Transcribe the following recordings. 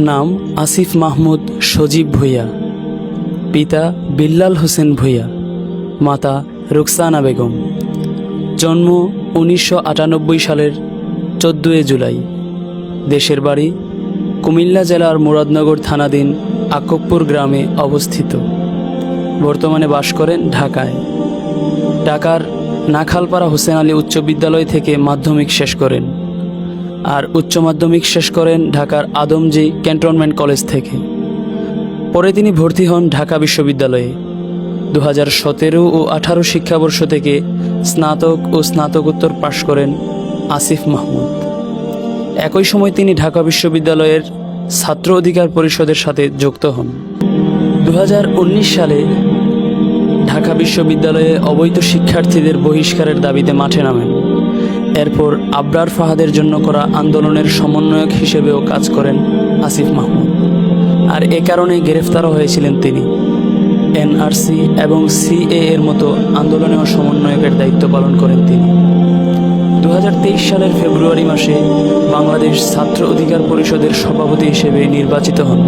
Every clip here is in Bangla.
নাম আসিফ মাহমুদ সজীব ভূঁইয়া, পিতা বিল্লাল হোসেন ভূঁইয়া, মাতা রুকসানা বেগম। জন্ম 1998 সালের 14 জুলাই। দেশের বাড়ি কুমিল্লা জেলার মুরাদনগর থানাধীন আক্কবপুর গ্রামে অবস্থিত। বর্তমানে বাস করেন ঢাকায়। ঢাকার নাখালপাড়া হোসেন আলী উচ্চ বিদ্যালয় থেকে মাধ্যমিক শেষ করেন আর উচ্চ মাধ্যমিক শেষ করেন ঢাকার আদমজী ক্যান্টনমেন্ট কলেজ থেকে। পরে তিনি ভর্তি হন ঢাকা বিশ্ববিদ্যালয়ে। 2017 ও 18 শিক্ষাবর্ষ থেকে স্নাতক ও স্নাতকোত্তর পাশ করেন আসিফ মাহমুদ। একই সময় তিনি ঢাকা বিশ্ববিদ্যালয়ের ছাত্র অধিকার পরিষদের সাথে যুক্ত হন। 2019 সালে ঢাকা বিশ্ববিদ্যালয়ে অবৈধ শিক্ষার্থীদের বহিষ্কারের দাবিতে মাঠে নামেন। এরপর আবরার ফাহাদের জন্য করা আন্দোলনের সমন্বয়ক হিসেবেও কাজ করেন আসিফ মাহমুদ, আর এ কারণে গ্রেফতারও হয়েছিলেন তিনি। এনআরসি এবং সিএ এর মতো আন্দোলনেও সমন্বয়কের দায়িত্ব পালন করেন তিনি। 2023 সালের ফেব্রুয়ারি মাসে বাংলাদেশ ছাত্র অধিকার পরিষদের সভাপতি হিসেবে নির্বাচিত হন,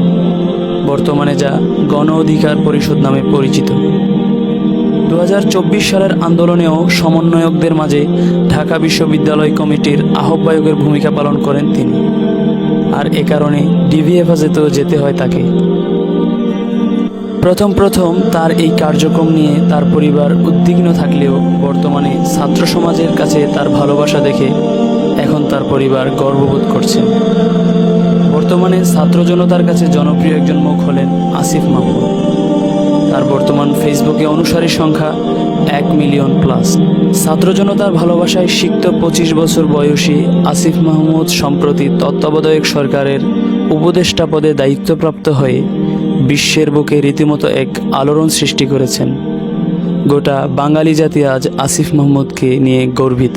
বর্তমানে যা গণ অধিকার পরিষদ নামে পরিচিত। 2024 সালের আন্দোলনেও সমন্বয়কদের মাঝে ঢাকা বিশ্ববিদ্যালয় কমিটির আহ্বায়কের ভূমিকা পালন করেন তিনি, আর এ কারণে ডিবি হেফাজতেও যেতে হয় তাকে। প্রথম তার এই কার্যক্রম নিয়ে তার পরিবার উদ্বিগ্ন থাকলেও বর্তমানে ছাত্র সমাজের কাছে তার ভালোবাসা দেখে এখন তার পরিবার গর্ববোধ করছেন। বর্তমানে ছাত্র জনতার কাছে জনপ্রিয় একজন মুখ হলেন আসিফ মাহমুদ। তার বর্তমান ফেসবুকে অনুসারীর সংখ্যা 1 মিলিয়ন প্লাস। ছাত্র জনতার ভালোবাসায় সিক্ত 25 বছর বয়সী আসিফ মাহমুদ সম্প্রতি তত্ত্বাবধায়ক সরকারের উপদেষ্টা পদে দায়িত্বপ্রাপ্ত হয়ে বিশ্বের বুকে রীতিমতো এক আলোড়ন সৃষ্টি করেছেন। গোটা বাঙালি জাতি আজ আসিফ মাহমুদকে নিয়ে গর্বিত।